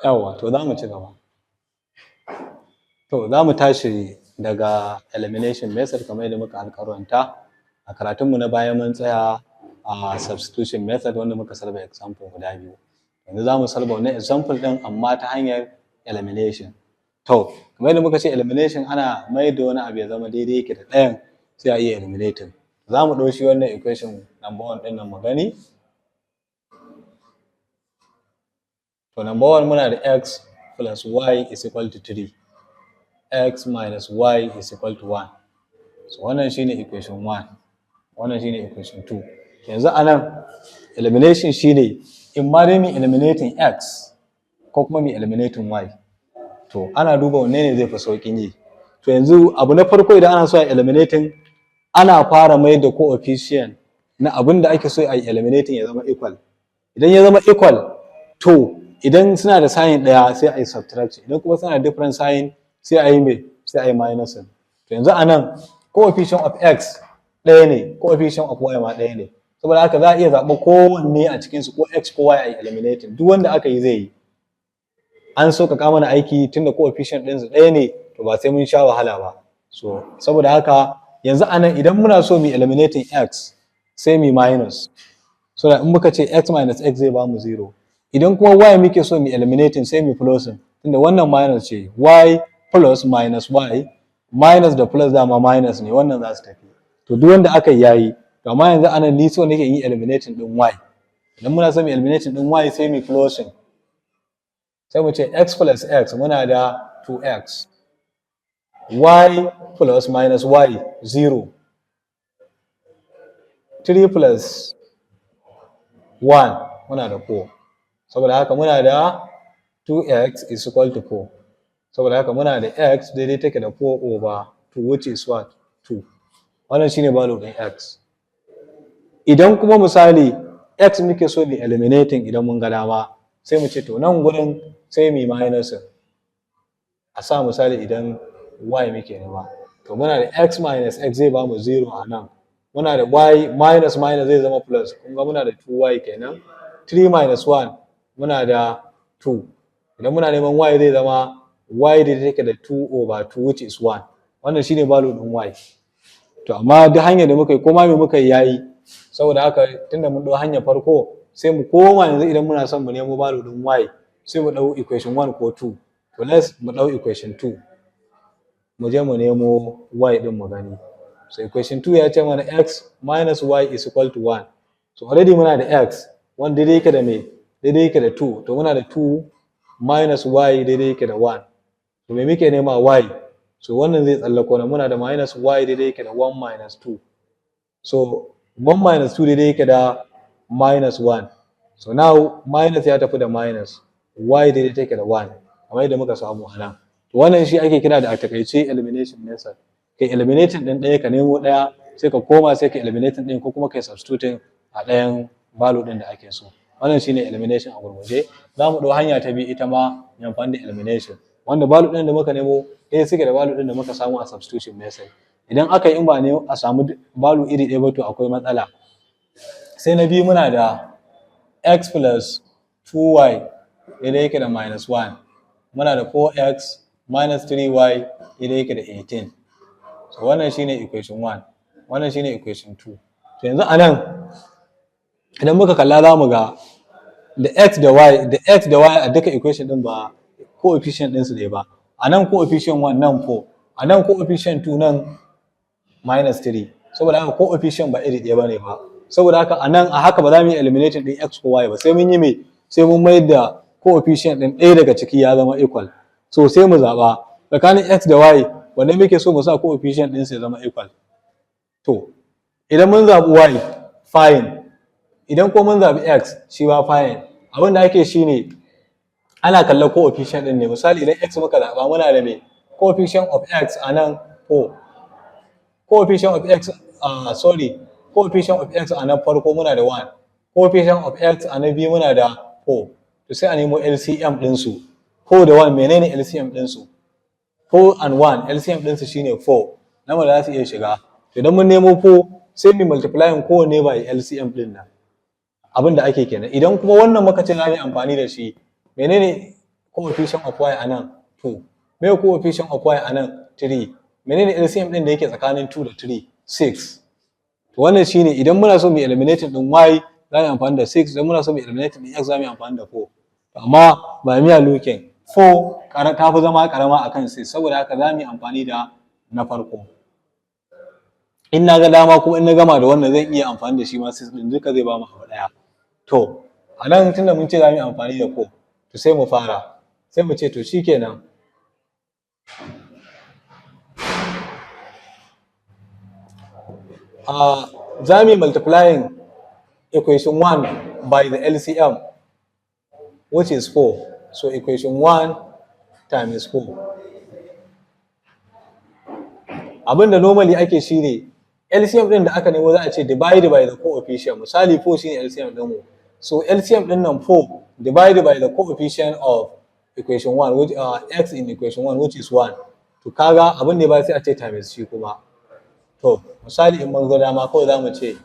yawa to za mu ci gaba. To za mu tashi daga elimination method kamar yadda muka alƙarwanta a karatunmu na baya mun tsaya a substitution method wanda muka salba example guda biyu. Yanzu za mu salba wannan example ɗin amma ta hanyar elimination. To kamar yadda muka ce elimination ana mai da wani abu ya zama daidai yake da ɗayan sai a iya eliminating. Za mu ɗau shi wannan equation number 1 ɗin nan mu gani. To number 1 muna da x plus y is equal to 3. X minus y is equal to 1. So wannan shine equation 1. Wannan shine equation 2. Yanzu anan elimination shine in ma dai mu eliminating x ko kuma mu eliminating y. To ana duba wanne ne zai fi saukin yi. To yanzu abu na farko idan ana so a eliminating ana fara mai da coefficient na abin da ake so a eliminating ya zama equal. Idan ya zama equal to idan suna da sign ɗaya sai a yi subtraction, idan kuma suna da different sign sai a yi mai sai a yi minus. To yanzu a nan coefficient of x ɗaya ne, coefficient of y ma ɗaya ne, saboda haka za a iya zaɓa kowanne a cikinsu ko x ko y a yi eliminating, duk wanda aka yi zai yi. An sauƙaƙa mana aiki tunda coefficient ɗinsu ɗaya ne to ba sai mun sha wahala ba. So saboda haka yanzu a nan idan muna so mu eliminating x sai mu minus, so da in muka ce x minus x zai ba mu 0. Idan kuma y muke so mu eliminating sai mu plusin, tunda wannan minus ce, y plus minus y, minus da plus dama minus ne, wannan za su tafi. To duk wanda aka yi yayi, to amma yanzu anan ni so nake yi eliminating din y. Idan muna so mu eliminating din y sai mu plusin. Sai mu ce x plus x muna da 2x. Y plus minus y 0. 3 plus 1 muna da 4. Saboda haka muna da 2x is equal to 4. Saboda haka muna da x daidai take da 4 over 2 which is what? 2. Wannan shine value ɗin x. Idan kuma misali x muke so mu eliminating idan mun ga dama sai mu ce to nan gurin sai mu minus. A sa misali idan y muke nema. To muna da x minus x zai ba mu 0 a nan. Muna da y minus minus zai zama plus. Kun ga muna da 2y kenan. 3 minus 1 muna da 2. Idan muna neman y zai zama y da take da 2 over 2 which is 1. Wannan shine value din y. To amma duk hanyar da muka yi koma me muka yi yayi. Saboda haka tunda mun dau hanyar farko sai mu koma yanzu idan muna son mu nemo value din y sai mu dau equation 1 ko 2. To let's mu dau equation 2. Mu je mu nemo y din mu gani. So equation 2 ya ce mana x minus y is equal to 1. So already muna da x wanda daidai yake da me? Daidai yake da 2. To muna da 2 minus y daidai yake da 1. To me muke nema y? So wannan zai tsallako na muna da minus y daidai yake da 1 minus 2. So 1 minus 2 daidai yake da minus 1. So now minus ya tafi da minus. Y daidai take da 1. Kamar yadda muka samu a nan. To wannan shi ake kira da a takaice elimination method. Kai eliminating din ɗaya ka nemo ɗaya sai ka koma sai ka eliminating din ko kuma kai substituting a ɗayan value din da ake so. Wannan shine elimination a gurguje. Za mu ɗau hanya ta biyu ita ma mu amfani da elimination. Wanda value din da muka nemo ɗaya suke da value din da muka samu a substitution method. Idan aka yi in ba ne a samu value iri ɗaya ba to akwai matsala. Sai na biyu muna da x plus 2y daidai yake da minus 1. Muna da 4x minus 3y daidai yake da 18. So wannan shine equation 1. Wannan shine equation 2. To yanzu a nan idan muka kalla za mu ga da x da y a duka equation din ba coefficient din su ne ba. A nan coefficient 1 nan 4. A nan coefficient 2 nan minus 3. Saboda haka coefficient ba iri ɗaya bane ba. Saboda haka a nan a haka ba za mu yi eliminating din x ko y ba sai mun yi me? Sai mun mai da coefficient din ɗaya daga ciki ya zama equal. So sai mu zaɓa tsakanin x da y wanda muke so mu sa coefficient din sai zama equal. To idan mun zaɓi y fine, idan ko mun zaɓi x shi ba fine. Abin da ake shine ana kallon coefficient din ne. Misali idan x muka zaɓa muna da me? Coefficient of x a nan 4. Coefficient of x coefficient of x a nan farko muna da 1. Coefficient of x a nan biyu muna da 4. To sai a nemo LCM ɗinsu. 4 da 1 menene LCM ɗinsu? 4 and 1 LCM ɗinsu shine 4. Nawa za su iya shiga? To idan mun nemo 4 sai mu multiplying kowanne by LCM din nan abin da ake kenan. Idan kuma wannan muka ce za mu yi amfani da shi, menene coefficient of y a nan 2, me coefficient of y a nan 3, menene LCM din da yake tsakanin 2 da 3 6. To wannan shine idan muna so mu eliminate din y za mu yi amfani da 6, idan muna so mu eliminate din x za mu yi amfani da 4. Amma ba miya looking 4 ta fi zama karama akan 6, saboda haka za mu yi amfani da na farko. In na ga dama kuma in na gama da wannan zan iya amfani da shi ma 6 din, duka zai ba mu abu daya. To a nan tunda mun ce za mu yi amfani da 4, to sai mu fara, sai mu ce to shikenan za mu yi multiplying equation 1 by the LCM, which is 4. So equation 1 times 4. Abinda normally ake shi ne LCM din da aka nemo za a ce divide by the coefficient. Misali 4 shine LCM din mu. So LCM din nan 4 divided by the coefficient of equation 1, which x in equation 1, which is 1. To kaga abin da ba sai a ce times shi kuma. To misali in mun ga dama kawai za mu ce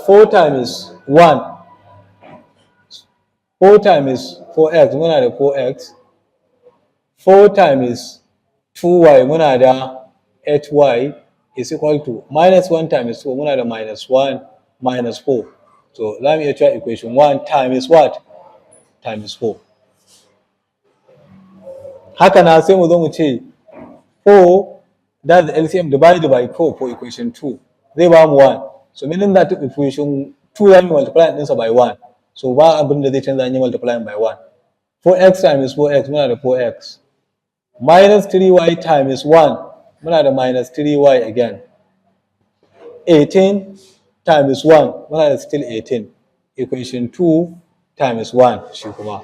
4 times 1, 4 times 4x muna da 4x, 4 times 2y muna da 8y is equal to minus 1 times 4 muna da minus 1 minus 4. So za mu iya cewa equation 1 times what? Times 4. Haka na sai mu zo mu ce 4, that's the LCM divided by 4 for equation 2. Zai ba mu 1. So meaning that equation 2 za mu multiply ɗinsa by 1. So ba abin da zai canza an yi multiplying by 1. 4x times 4x muna da 4x. Minus 3y times 1 muna da minus 3y again. 18 times 1 muna da still 18. Equation 2 times 1 shi kuma.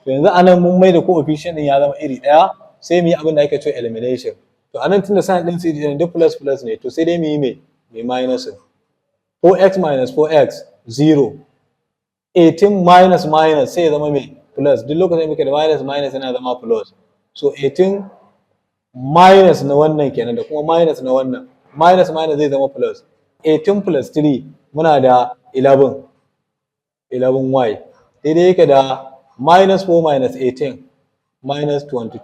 To yanzu anan mun mai da coefficient din ya zama iri ɗaya, sai mu yi abin da ake cewa elimination. To anan tunda sign din su duk plus plus ne, to sai dai mu yi mai minus. 4x minus 4x 0. 18 minus minus sai ya zama mai plus. Duk lokacin muke da minus minus yana zama plus. So 18 minus na wannan kenan da kuma minus na wannan. Minus minus zai zama plus. 18 plus 3 muna da 11. 11y. Daidai yake da minus 4 minus 18 minus 22.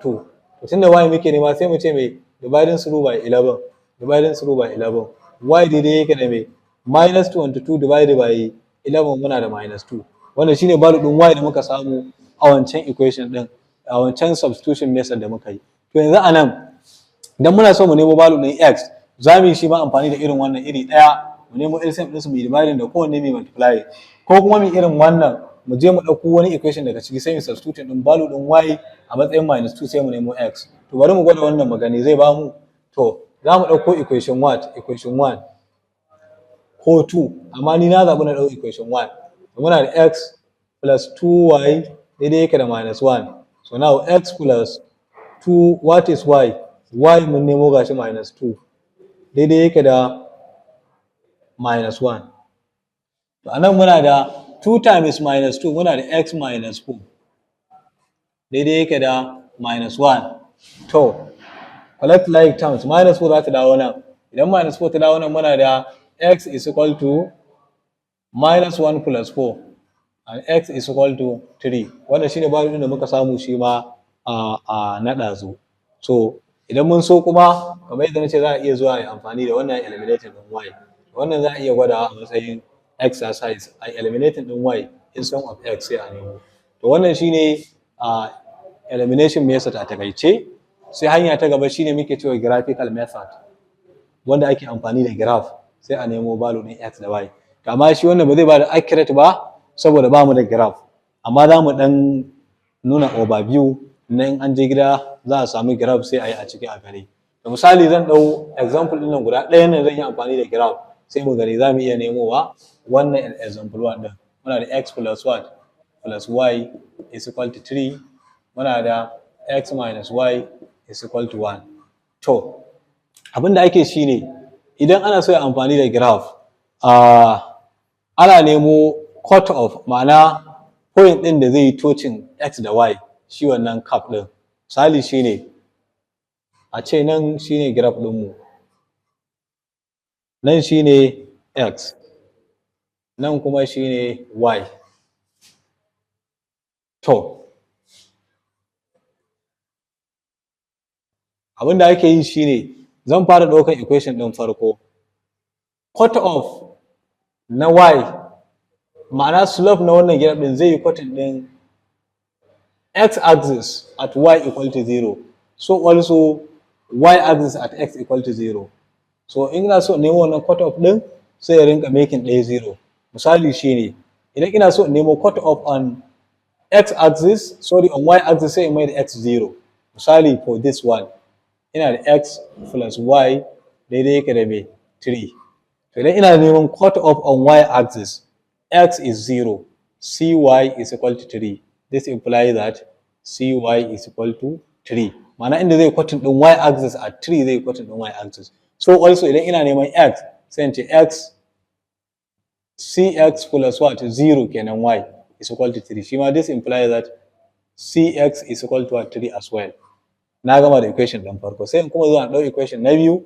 To tunda y muke nema sai mu ce mai dividing through by 11. Dividing through by 11. Y daidai yake da mai minus 22 divided by 11 muna da minus 2. Wannan shine value din y da muka samu a wancan equation din, a wancan substitution method da muka yi. To yanzu anan idan muna so mu nemo value din x, za mu yi shi ma amfani da irin wannan iri ɗaya, mu nemo LCM ɗinsu mu yi dividing da kowanne mai multiply, ko kuma mu irin wannan mu je mu ɗauko wani equation daga ciki sai mu substitute din value din y a matsayin minus 2 sai mu nemo x. To bari mu gwada wannan magani zai ba mu. To za mu ɗauko equation what? Equation 1 ko 2, amma ni na zaɓi na ɗau equation 1. Muna da x plus 2y daidai yake da minus 1. So now x plus 2, what is y? Y mun nemo gashi minus 2 daidai yake da minus 1. To anan muna da 2 times minus 2 muna da x minus 4 daidai yake da minus 1. To collect like terms, minus 4 za ta dawo nan. Idan minus 4 ta dawo nan muna da x is equal to minus 1 plus 4 and x is equal to 3. Wannan shine value da muka samu shi ma a na ɗazu. So idan mun so kuma kamar yadda nace za a iya zuwa yi amfani da wannan eliminating din y. Wannan za a iya gwadawa a matsayin exercise a eliminating din y instead of x sai a nemo. To wannan shine elimination method a takaice. Sai hanya ta gaba shine muke cewa graphical method, wanda ake amfani da graph sai a nemo value din x da y. Amma shi wannan ba zai ba da accurate ba saboda ba mu da graph, amma za mu dan nuna overview na in an je gida za a samu graph sai a yi a ciki a gare. Da misali zan dau example din nan guda ɗaya ne zan yi amfani da graph sai mu gani za mu iya nemowa wannan example 1 din. Muna da x plus what? Plus y is equal to 3. Muna da x minus y is equal to 1. To abin da ake shi ne idan ana so ya amfani da graph ana nemo cut off, ma'ana point ɗin da zai yi touching x da y, shi wannan cap ɗin. Misali shi ne a ce nan shi ne graph ɗinmu, nan shine x, nan kuma shine y. To abin da ake yi shine zan fara ɗaukar equation ɗin farko, cut off na y, ma'ana slope na wannan graph ɗin zai yi cutting ɗin x axis at y equal to 0, so also y axis at x equal to 0. So in ina so nemo wannan cut off ɗin sai ya rinka making ɗaya 0. Misali shine idan ina so nemo cut off on x axis, sorry on y axis sai in mai da x 0. Misali for this one ina da x plus y daidai yake da me 3. To idan ina neman cut off on y axis, x is 0, cy is equal to 3. This implies that cy is equal to 3. Ma'ana inda zai cutting din y axis at 3 zai cutting din y axis. So also idan ina neman x sai in ce x cx plus what 0 kenan y is equal to 3. Shi ma this implies that cx is equal to 3 as well. Na gama da equation ɗin farko sai in kuma zuwa ɗau equation na biyu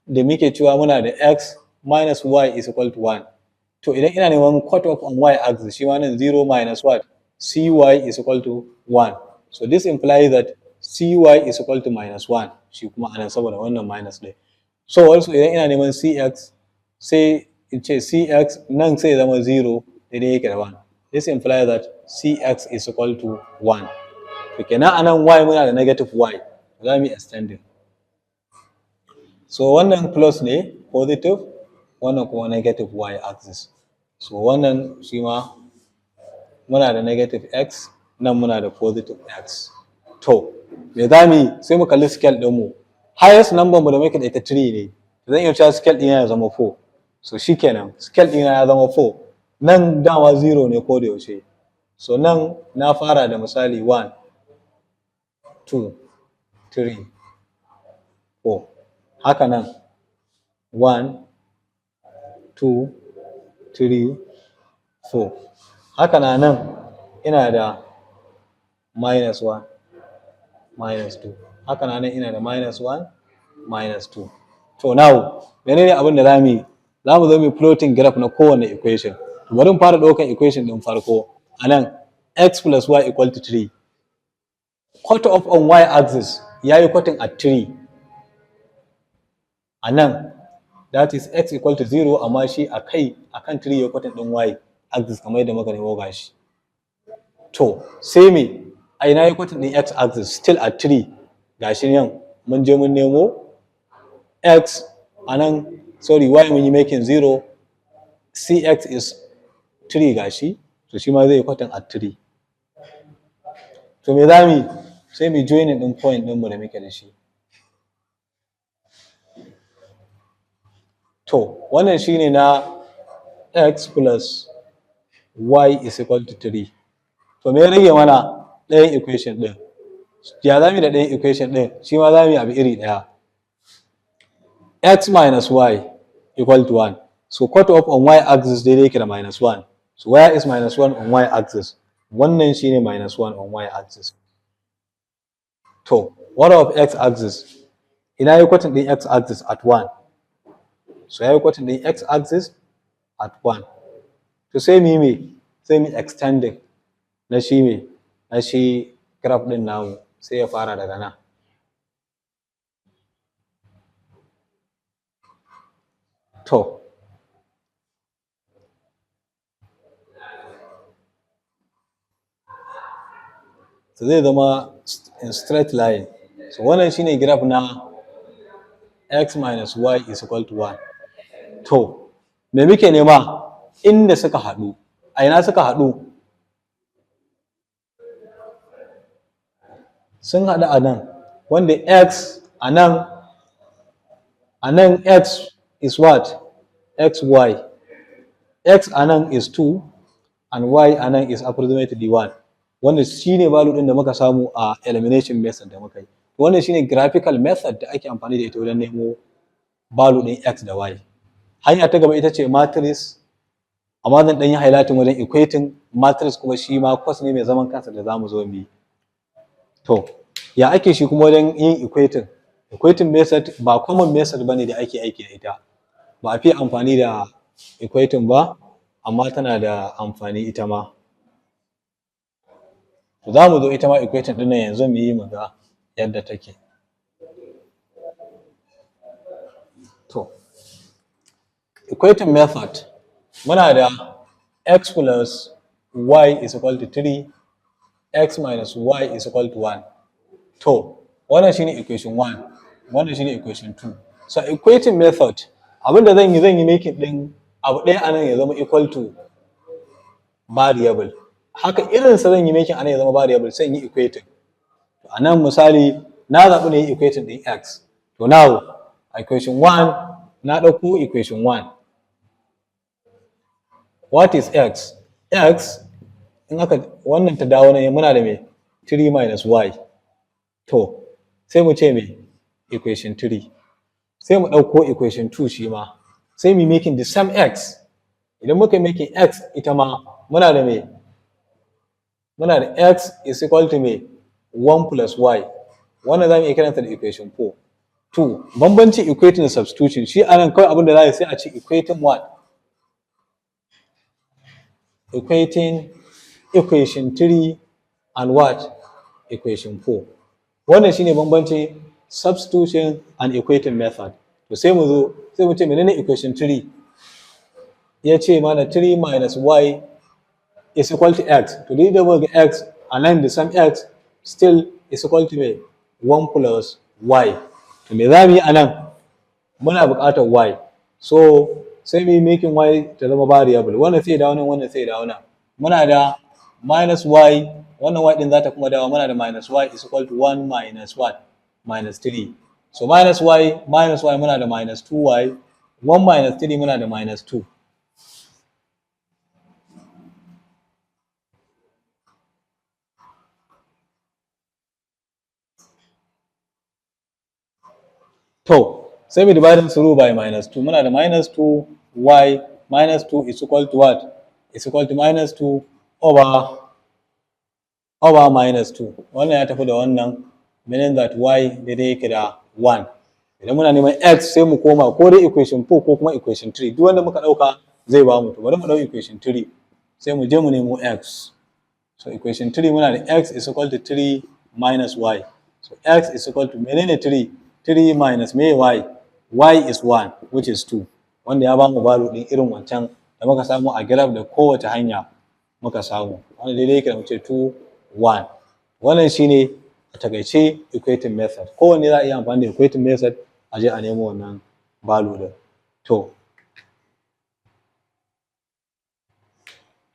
da muke cewa muna da x minus y is equal to 1. To idan ina neman cut off on y axis shi ma nan 0 minus what cy is equal to 1. So this implies that cy is equal to minus 1 shi kuma anan saboda wannan minus ɗin. So also idan ina neman cx sai in ce cx nan sai zama 0 daidai yake da 1. This implies that cx is equal to 1. To kenan anan y muna da negative y, za mu yi extending. So wannan plus ne positive, wannan kuma negative y axis. So wannan shi ma muna da negative x, nan muna da positive x. To me za mu yi sai mu kalli scale ɗinmu. Highest number mu da muke da ita 3 ne. Zan iya cewa scale ɗina ya zama 4. So shikenan scale ɗina ya zama 4. Nan dama 0 ne ko da yaushe. So nan na fara da misali 1, 2, 3, 4. Haka nan 1, 2, 3, 4. Haka nan ina da minus 1, minus 2. Haka nan ina da minus 1, minus 2. To now menene abin da za mu yi? Za mu zo mu plotting graph na kowane equation. Bari mu fara ɗaukar equation ɗin farko. A nan x plus y equal to 3. Cut off on y axis ya yi cutting at 3. A nan that is x equal to 0 amma shi a kan 3 ya cutting ɗin y axis kamar yadda muka nemo gashi. To sai me a ina ya cutting ɗin x axis still at 3 gashi nan mun je mun nemo x a nan sorry y mun yi making 0, cx is 3 gashi, to shi ma zai yi cutting at 3. To me za mu yi sai mu joining ɗin point ɗinmu da muke da shi. To wannan shine na x plus y is equal to 3. To me ya rage mana ɗayan equation ɗin. Ya za mu yi da ɗayan equation ɗin? Shi ma za mu yi abu iri ɗaya. X minus y equal to 1. So cut off on y axis daidai yake da minus 1. So where is minus 1 on y axis? Wannan shine minus 1 on y axis. To what of x axis? Ina yi cutting ɗin x axis at 1. So ya yi cutting ɗin x axis at 1. To sai mu yi me? Sai mu extending na shi me? Na shi graph ɗin namu sai ya fara daga nan. To so zai zama in straight line. So wannan shine graph na x minus y is equal to 1. To me muke nema? Inda suka haɗu. A ina suka haɗu? Sun haɗu a nan, wanda x a nan x is what? xy. X a nan is 2 and y a nan is approximately 1. Wanda shi ne value ɗin da muka samu a elimination method da muka yi. Wannan shi ne graphical method da ake amfani da ita wajen nemo value ɗin x da y. Hanya ta gaba ita ce matrix, amma zan ɗan yi highlighting wajen equating. Matrix kuma shi ma course ne mai zaman kansa da za mu zo mu yi. To ya ake shi kuma wajen yin equating? Equating method ba common method bane da ake aiki da ita. ba a fi amfani da equating ba, amma tana da amfani ita ma. Za mu zo ita ma equating ɗin nan yanzu mu yi mu ga yadda take. To, equating method muna da x plus y is equal to 3, x minus y is equal to 1. To, wannan shine equation 1, wannan shine equation 2. So equating method abinda zan yi making din abu ɗaya anan ya zama equal to variable. Haka irinsa zan yi making anan ya zama variable sai in yi equating. To anan misali na zaɓi ne yi equating din x. To now equation 1 na ɗauko equation 1. What is x? X in aka wannan ta dawo nan muna da me 3 minus y. To sai mu ce me equation 3. Sai mu ɗauko equation 2 shi ma. Sai mu making the same x. Idan muka making x ita ma muna da me? Muna da x is equal to me 1 plus y. Wannan za mu iya kiranta da equation 4. 2. Bambancin equating da substitution shi anan kawai abin da za a sai a ce equating what? Equating equation 3 and what? Equation 4. Wannan shine bambancin substitution and equating method. To sai mu zo sai mu ce menene equation 3? Ya ce mana 3 minus y is equal to x. To da muka ga x and then the same x still is equal to me 1 plus y. To me za mu yi anan? Muna buƙatar y. So sai mu yi making y ta zama variable. Wannan sai dawo nan, wannan sai dawo nan. Muna da minus y, wannan y din za ta kuma dawo, muna da minus y is equal to 1 minus what? Minus 3. So minus y muna da minus 2y, 1 minus 3 muna da minus 2. To, sai we divide through by minus 2. Muna da minus 2y, minus 2 is equal to what? Is equal to minus 2 over minus 2. Wannan ya tafi da wannan, meaning that y daidai yake da 1. Idan muna neman x sai mu koma ko dai equation 4 ko kuma equation 3. Duk wanda muka ɗauka zai ba mu. To bari mu ɗau equation 3. Sai mu je mu nemo x. So equation 3 muna da x is equal to 3 minus y. So x is equal to menene 3? 3 minus me y? Y is 1, which is 2. Wanda ya ba mu value din irin wancan da muka samu a graph da kowace hanya muka samu. Wanda daidai yake da mu ce 2, 1. Wannan shine a takaice equating method. Kowanne za a iya amfani da equating method a je a nemo wannan value din. To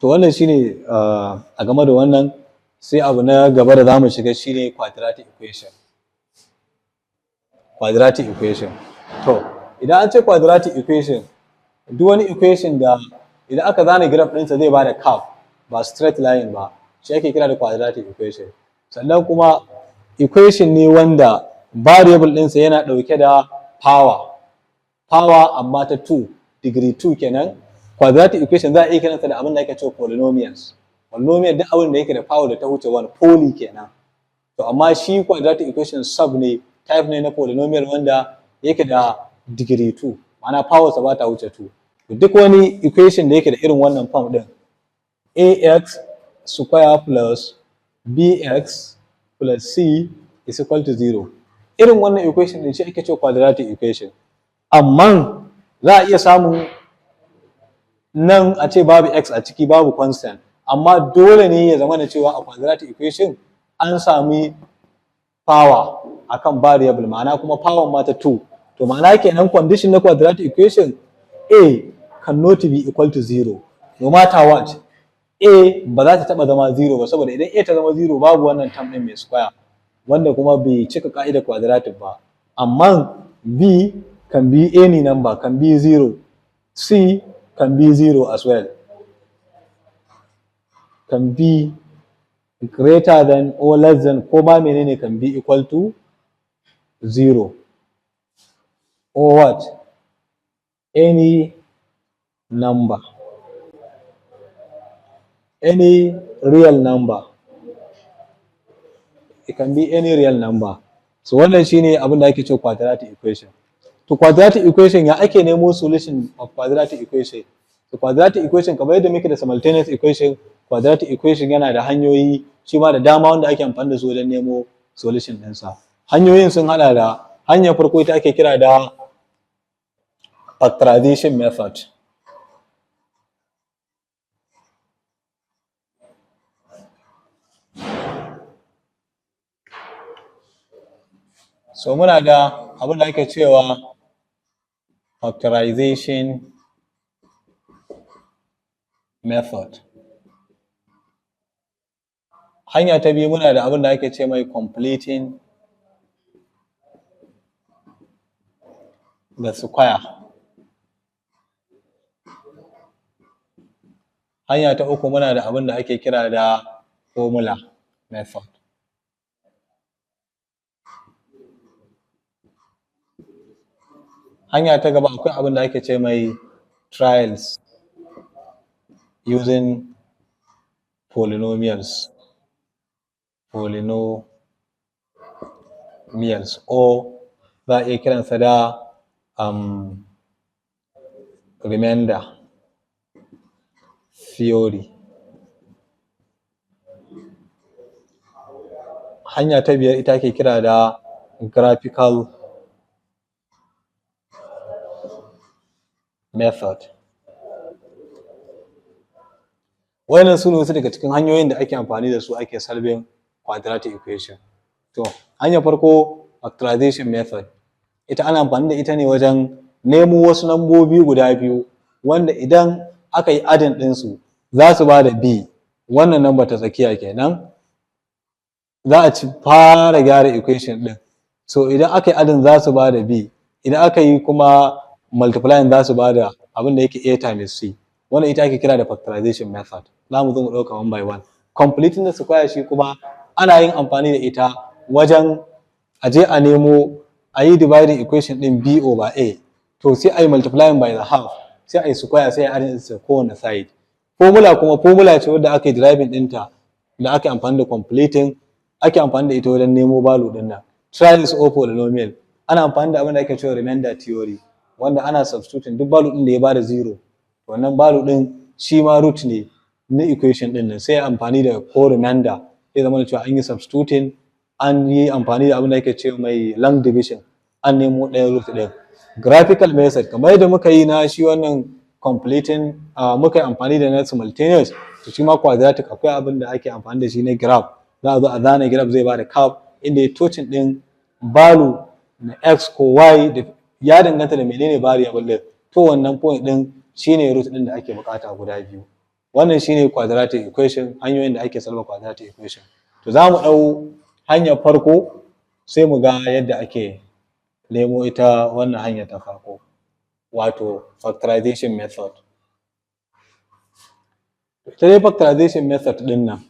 wannan shine a game da wannan. Sai abu na gaba da zamu shiga shine quadratic equation. Quadratic equation. To idan an ce quadratic equation, duk wani equation da idan aka zana graph ɗinsa zai bada curve ba straight line ba, shi ake kira da quadratic equation. Sannan kuma equation ne wanda variable ɗinsa yana ɗauke da power amma ta 2, degree 2 kenan. Quadratic equation za a iya kiransa da abin da ake cewa polynomials. Polynomial duk abin da yake da power da ta wuce 1, poly kenan. To amma shi quadratic equation sub ne, type ne na polynomial wanda yake da degree 2, ma'ana power sa ba ta wuce 2. Duk wani equation da yake da irin wannan form din, ax square plus bx plus c is equal to 0. Irin wannan equation din shi ake cewa quadratic equation. Amma za a iya samun nan a ce babu x a ciki, babu constant, amma dole ne ya zama da cewa a quadratic equation an sami power akan variable, ma'ana kuma power ma ta 2. To ma'ana kenan condition na quadratic equation, a cannot be equal to 0 no matter what. A ba za ta taba zama 0 ba, saboda idan a ta zama 0 babu wannan term din mai square, wanda kuma bai cika ka'idar quadratic ba. Amma b can be any number, can be 0. C can be 0 as well, can be greater than or less than, ko ba menene can be equal to 0, or what? Any number, any real number. It can be any real number. So wannan shine abin da ake cewa quadratic equation. to quadratic equation ya ake nemo solution of quadratic equation. To quadratic equation kamar yadda muke da simultaneous equation, quadratic equation yana da hanyoyi shi ma da dama wanda ake amfani da su wajen nemo solution ɗinsa. Hanyoyin sun haɗa da hanyar farko ita ake kira da factorization method. So muna da abin da ake cewa factorization method. Hanya ta biyu muna da abin da ake ce mai completing the square. Hanya ta uku muna da abin da ake kira da formula method. Hanya ta gaba akwai abin da ake ce mai trials using polynomials or za a iya kiransa da remainder theory. Hanya ta biyar ita ake kira da graphical method. Wannan su ne wasu daga cikin hanyoyin da ake amfani da su ake solving quadratic equation. To, hanyar farko factorization method. Ita ana amfani da ita ne wajen nemo wasu lambobi guda biyu wanda idan aka yi adding ɗinsu za su ba da b, wannan number ta tsakiya kenan. Za a fara gyara equation ɗin. So idan aka yi adding za su ba da b, idan aka yi kuma multiplying za su ba da abin da yake a times c. Wannan ita ake kira da factorization method. Za mu zo mu ɗauka one by one. Completing the square shi kuma ana yin amfani da ita wajen aje a nemo a yi dividing equation ɗin b over a. To sai a yi multiplying by the half, sai a yi square, sai a add ɗinsa kowane side. Formula kuma formula ce wadda aka yi deriving ɗinta da aka yi amfani da completing, ake amfani da ita wajen nemo value ɗin nan. Trials or polynomial, ana amfani da abin da ake cewa remainder theory, wanda ana substituting duk value ɗin da ya bada zero, wannan value ɗin shi ma root ne na equation ɗin nan, sai amfani da ko remainder, sai zama da cewa an yi substituting, an yi amfani da abin da ake cewa mai long division, an nemo ɗayan root ɗin. Graphical method, kamar yadda muka yi na shi wannan completing, muka yi amfani da na simultaneous, to shi ma quadratic akwai abin da ake amfani da shi na graph. Za a zo a zana graph zai bada curve inda ya touching ɗin value na x ko y da ya danganta da menene variable ɗin. To wannan point ɗin shine root ɗin da ake bukata guda biyu. Wannan shine quadratic equation, hanyoyin da ake solve quadratic equation. To za mu ɗau hanyar farko sai mu ga yadda ake nemo ita wannan hanyar ta farko, wato factorization method. Ita dai factorization method ɗin nan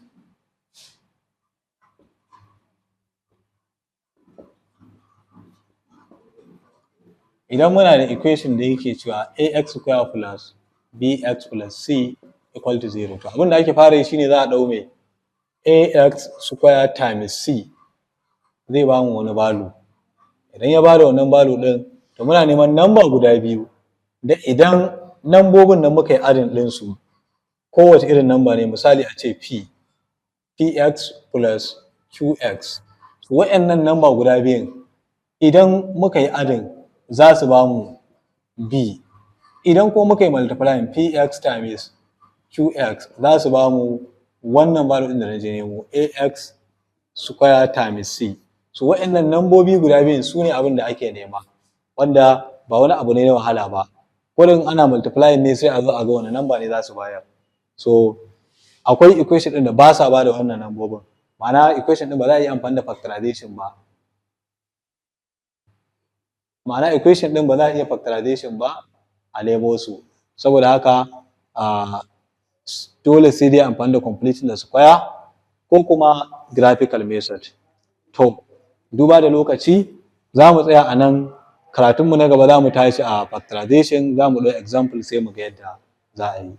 idan muna da equation da yake cewa ax square plus bx plus c equal to 0, to abin da ake fara yi shine za a ɗau mai ax square times c zai ba mu wani value. Idan ya bada wannan value ɗin, to muna neman number guda biyu da idan nambobin da muka yi adding ɗinsu kowace irin number ne, misali a ce px plus qx. So wa'annan number guda biyun idan muka yi adding za su ba mu b, idan ko muka yi multiplying px times qx za su ba mu wannan value ɗin da na je nemo ax square times c. So wa'annan nambobi guda biyun su ne abin da ake nema, wanda ba wani abu ne na wahala ba. Kullum ana multiplying ne sai a zo a ga wani number ne za su bayar. So akwai equation ɗin da ba sa ba da wannan nambobin, ma'ana equation ɗin ba za a yi amfani da factorization ba. Ma'ana equation ɗin ba za a iya factorization ba a nemo su, saboda haka dole sai dai amfani da completing the square ko kuma graphical method. To, duba da lokaci za mu tsaya a nan, karatunmu na gaba za mu tashi a factorization, za mu ɗau example sai mu ga yadda za a yi.